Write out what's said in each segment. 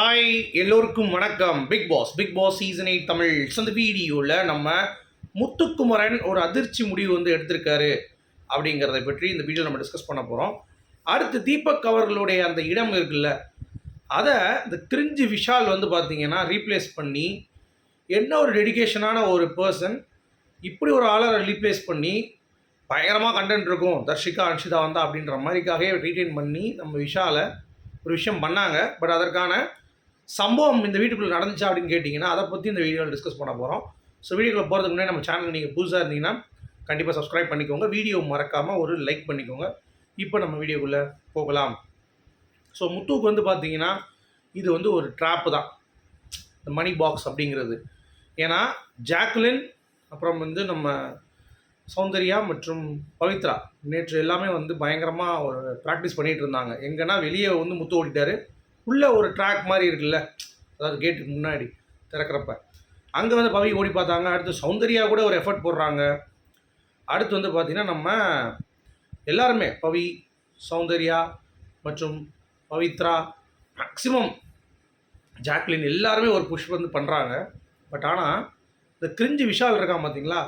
Hi எல்லோருக்கும் வணக்கம். Bigg Boss season 8 Tamil. இந்த வீடியோவில் நம்ம முத்துக்குமரன் ஒரு அதிர்ச்சி முடிவு எடுத்திருக்காரு அப்படிங்கிறத பற்றி இந்த வீடியோ நம்ம டிஸ்கஸ் பண்ண போகிறோம். அடுத்து தீபக் அவர்களுடைய அந்த இடம் இருக்குல்ல, அதை இந்த கிரிஞ்சு விஷால் பார்த்தீங்கன்னா ரீப்ளேஸ் பண்ணி, என்ன ஒரு டெடிகேஷனான ஒரு பர்சன் இப்படி ஒரு ஆளை ரீப்ளேஸ் பண்ணி பயங்கரமாக கண்டென்ட் இருக்கும், தர்ஷிகா அன்ஷிதா வந்தா அப்படின்ற மாதிரிக்காகவே ரீட்டைன் பண்ணி நம்ம விஷாலை ஒரு விஷயம் பண்ணாங்க. பட் அதற்கான சம்பவம் இந்த வீட்டுக்குள்ளே நடந்துச்சா அப்படின்னு கேட்டிங்கன்னா அதை பற்றி இந்த வீடியோவில் டிஸ்கஸ் பண்ண போகிறோம். ஸோ வீடியோக்குள்ளே போகிறதுக்கு முன்னாடி நம்ம சேனல் நீங்கள் புதுசாக இருந்தீங்கன்னா கண்டிப்பாக சப்ஸ்கிரைப் பண்ணிக்கோங்க, வீடியோ மறக்காமல் ஒரு லைக் பண்ணிக்கோங்க. இப்போ நம்ம வீடியோக்குள்ளே போகலாம். ஸோ முத்துவுக்கு பார்த்தீங்கன்னா இது ஒரு ட்ராப்பு தான், இந்த மணி பாக்ஸ் அப்படிங்கிறது. ஏன்னா ஜாக்குலின் அப்புறம் நம்ம சௌந்தர்யா மற்றும் பவித்ரா நேற்று எல்லாமே பயங்கரமாக ஒரு ப்ராக்டிஸ் பண்ணிகிட்டு இருந்தாங்க. எங்கன்னா வெளியே முத்து ஓடிட்டார், உள்ளே ஒரு ட்ராக் மாதிரி இருக்குல்ல, அதாவது கேட்டுக்கு முன்னாடி திறக்கிறப்ப அங்கே பவி ஓடி பார்த்தாங்க. அடுத்து சௌந்தர்யா கூட ஒரு எஃபர்ட் போடுறாங்க. அடுத்து பார்த்திங்கன்னா நம்ம எல்லாருமே பவி, சௌந்தர்யா மற்றும் பவித்ரா, மேக்ஸிமம் ஜாக்லின் எல்லாருமே ஒரு புஷ் பண்ணுறாங்க. பட் ஆனால் இந்த கிரிஞ்சு விஷால் இருக்கான் பார்த்தீங்களா,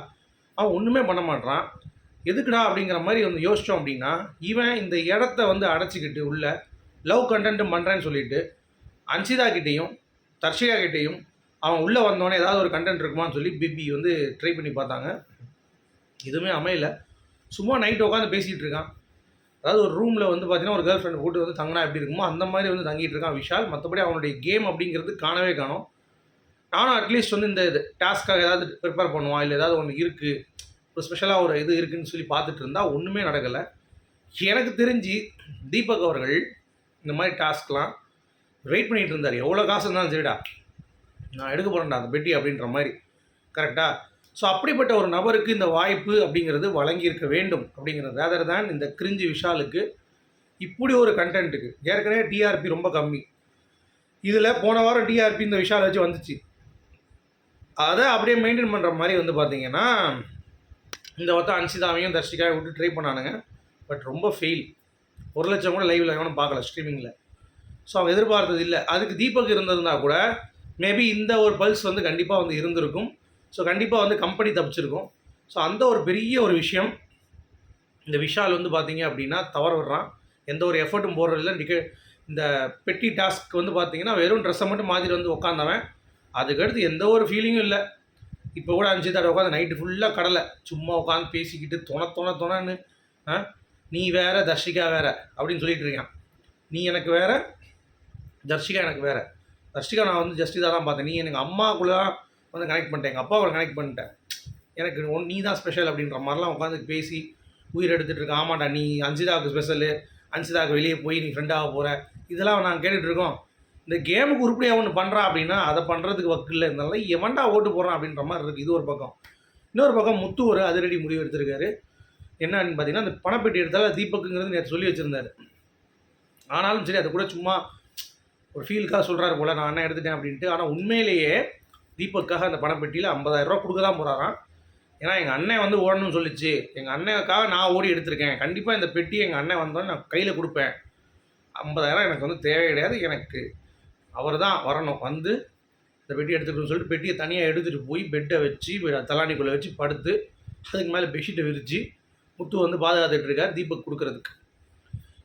அவன் ஒன்றுமே பண்ண மாட்டான். எதுக்குடா அப்படிங்கிற மாதிரி யோசித்தோம் அப்படின்னா, இவன் இந்த இடத்த அடைச்சிக்கிட்டு உள்ள லவ் கண்டென்ட்டும் பண்ணுறேன்னு சொல்லிட்டு அன்ஷிதா கிட்டேயும் தர்ஷிகா கிட்டேயும் அவன் உள்ளே வந்தோடனே ஏதாவது ஒரு கண்டென்ட் இருக்குமான்னு சொல்லி பிபி ட்ரை பண்ணி பார்த்தாங்க. எதுவுமே அமையல. சும்மா நைட்டு உட்காந்து பேசிகிட்டு இருக்கான். அதாவது ஒரு ரூமில் பார்த்தீங்கன்னா ஒரு கேர்ள் ஃப்ரெண்ட் போட்டு தங்கினா எப்படி இருக்குமோ அந்த மாதிரி தங்கிட்டு இருக்கான் விஷால். மற்றபடி அவனுடைய கேம் அப்படிங்கிறது காணவே காணும். நானும் அட்லீஸ்ட் இந்த இது டாஸ்க்காக ஏதாவது ப்ரிப்பேர் பண்ணுவான், இல்லை ஏதாவது ஒன்று இருக்குது, ஒரு ஸ்பெஷலாக ஒரு இது இருக்குதுன்னு சொல்லி பார்த்துட்டு இருந்தால் ஒன்றுமே நடக்கலை. எனக்கு தெரிஞ்சு தீபக் அவர்கள் இந்த மாதிரி டாஸ்க்லாம் வெயிட் பண்ணிகிட்டு இருந்தார். எவ்வளோ காசு இருந்தாலும் சரிடா, நான் எடுக்க போகிறேன்டா அந்த பெட்டி அப்படின்ற மாதிரி. கரெக்டாக? ஸோ அப்படிப்பட்ட ஒரு நபருக்கு இந்த வாய்ப்பு அப்படிங்கிறது வழங்கியிருக்க வேண்டும் அப்படிங்கிறது. ரேதர் தான் இந்த கிரிஞ்சு விஷாலுக்கு இப்படி ஒரு கண்டென்ட்டுக்கு ஏற்கனவே டிஆர்பி ரொம்ப கம்மி. இதில் போன வாரம் டிஆர்பி இந்த விஷால் வச்சு வந்துச்சு. அதை அப்படியே மெயின்டைன் பண்ணுற மாதிரி பார்த்தீங்கன்னா இந்த அன்ஷிதாவையும் தர்ஷிகாவையும் விட்டு ட்ரை பண்ணானுங்க. பட் ரொம்ப ஃபெயில். 1,00,000 கூட லைவில் எவனும் பார்க்கல, ஸ்ட்ரீமிங்கில். ஸோ அவங்க எதிர்பார்த்தது இல்லை. அதுக்கு தீபக் இருந்திருந்தா கூட மேபி இந்த ஒரு பல்ஸ் கண்டிப்பாக இருந்திருக்கும். ஸோ கண்டிப்பாக கம்பெனி தப்பிச்சிருக்கும். ஸோ அந்த ஒரு பெரிய ஒரு விஷயம் இந்த விஷால் பார்த்தீங்க அப்படின்னா தவற விடுறான். எந்த ஒரு எஃபர்ட்டும் போடுறதில்ல. இந்த பெட்டி டாஸ்க் பார்த்தீங்கன்னா வெறும் ட்ரெஸ்ஸை மட்டும் மாதிரி உட்காந்தவன். அதுக்கடுத்து எந்த ஒரு ஃபீலிங்கும் இல்லை. இப்போ கூட அன்ஷிதா உட்காந்து நைட்டு ஃபுல்லாக கடலை சும்மா உட்காந்து பேசிக்கிட்டு தொணன்னு நீ வேறு தர்ஷிகா வேறு அப்படின்னு சொல்லிட்டு இருக்கான். நீ எனக்கு வேறு, தர்ஷிகா எனக்கு வேறு. தர்ஷிகா நான் ஜஸ்டிதா தான் பார்த்தேன். நீ எனக்கு அம்மாக்குள்ளே தான் கனெக்ட் பண்ணிட்டேன், எங்கள் அப்பாவை கனெக்ட் பண்ணிட்டேன், எனக்கு நீ தான் ஸ்பெஷல் அப்படின்ற மாதிரிலாம் உட்காந்து பேசி உயிர் எடுத்துகிட்டு இருக்கான். ஆமாண்டா நீ அன்ஷிதாவுக்கு ஸ்பெஷலு, அன்ஷிதாவுக்கு வெளியே போய் நீ ஃப்ரெண்டாக போகிற, இதெல்லாம் நாங்கள் கேட்டுட்ருக்கோம். இந்த கேமுக்கு உருப்படியாக ஒன்று பண்ணுறான் அப்படின்னா அதை பண்ணுறதுக்கு வக்கு இல்லை. இருந்தாலும் எவன்டா ஓட்டு போடுறான் அப்படின்ற மாதிரி இருக்குது. இது ஒரு பக்கம். இன்னொரு பக்கம் முத்து ஒரு அதிரடி முடிவு எடுத்திருக்காரு. என்னன்னு பார்த்தீங்கன்னா, அந்த பணப்பெட்டி எடுத்தாலும் தீபக்குங்கிறது நேற்று சொல்லி வச்சுருந்தார். ஆனாலும் சரி, அதை கூட சும்மா ஒரு ஃபீலுக்காக சொல்கிறாரு போல், நான் அண்ணன் எடுத்துட்டேன் அப்படின்ட்டு. ஆனால் உண்மையிலேயே தீபக்காக அந்த பணப்பெட்டியில் 50,000 ரூபா கொடுக்க தான் போகிறாராம். ஏன்னா எங்கள் அண்ணன் ஓடணும்னு சொல்லிச்சு, எங்கள் அண்ணனுக்காக நான் ஓடி எடுத்திருக்கேன், கண்டிப்பாக இந்த பெட்டி எங்கள் அண்ணன் வந்தோன்னு நான் கையில் கொடுப்பேன், 50,000 எனக்கு தேவை கிடையாது, எனக்கு அவர் தான் வரணும், இந்த பெட்டி எடுத்துக்கணும்னு சொல்லிட்டு பெட்டியை தனியாக எடுத்துகிட்டு போய் பெட்டை வச்சு தலானிக்குள்ளே வச்சு படுத்து அதுக்கு மேலே பெட்ஷீட்டை விரித்து முத்து பாதுகாத்துட்டு இருக்கார் தீபக் கொடுக்கறதுக்கு.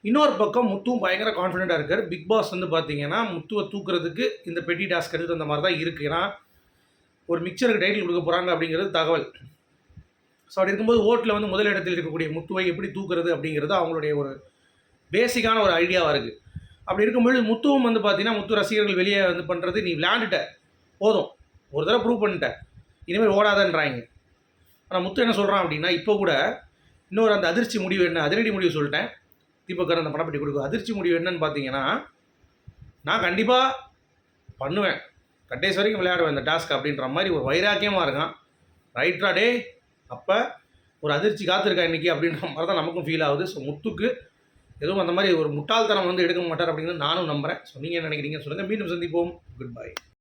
இன்னொரு பக்கம் முத்துவும் பயங்கர கான்ஃபிடென்ட்டாக இருக்கார். பிக் பாஸ் பார்த்தீங்கன்னா முத்துவை தூக்குறதுக்கு இந்த பெட்டி டாஸ்க் எடுத்து அந்த மாதிரி தான் இருக்குது. ஏன்னா ஒரு மிக்சருக்கு டைட்டில் கொடுக்க போகிறாங்க அப்படிங்கிறது தகவல். ஸோ அப்படி இருக்கும்போது ஓட்டில் முதலிடத்தில் இருக்கக்கூடிய முத்துவை எப்படி தூக்குறது அப்படிங்கிறது அவங்களுடைய ஒரு பேசிக்கான ஒரு ஐடியாவாக இருக்குது. அப்படி இருக்கும்போது முத்துவும் பார்த்தீங்கன்னா முத்து ரசிகர்கள் வெளியே பண்ணுறது, நீ விளையாண்டுட்ட போதும், ஒரு தடவை ப்ரூவ் பண்ணிட்ட, இனிமேல் ஓடாதன்றாங்க. ஆனால் முத்து என்ன சொல்கிறான் அப்படின்னா, இப்போ கூட இன்னொரு அந்த அதிர்ச்சி முடிவு என்ன, அதிரடி முடிவு சொல்லிட்டேன், தீபக்கர் அந்த பணப்பட்டி கொடுக்கும். அதிர்ச்சி முடிவு என்னன்னு பார்த்தீங்கன்னா, நான் கண்டிப்பாக பண்ணுவேன், கடைசி வரைக்கும் விளையாடுவேன் இந்த டாஸ்க் அப்படின்ற மாதிரி ஒரு வைராக்கியமாக இருக்கான். ரைட்ரா டே, அப்போ ஒரு அதிர்ச்சி காத்திருக்கா இன்றைக்கி அப்படின்ற மாதிரி தான் நமக்கும் ஃபீல் ஆகுது. ஸோ முத்துக்கு எதுவும் அந்த மாதிரி ஒரு முட்டாள்தனம் எடுக்க மாட்டார் அப்படிங்கிறது நானும் நம்புகிறேன். ஸோ நீங்கள் என்ன நினைக்கிறீங்க சொல்லுங்கள். மீண்டும் சந்திப்போம். Good bye.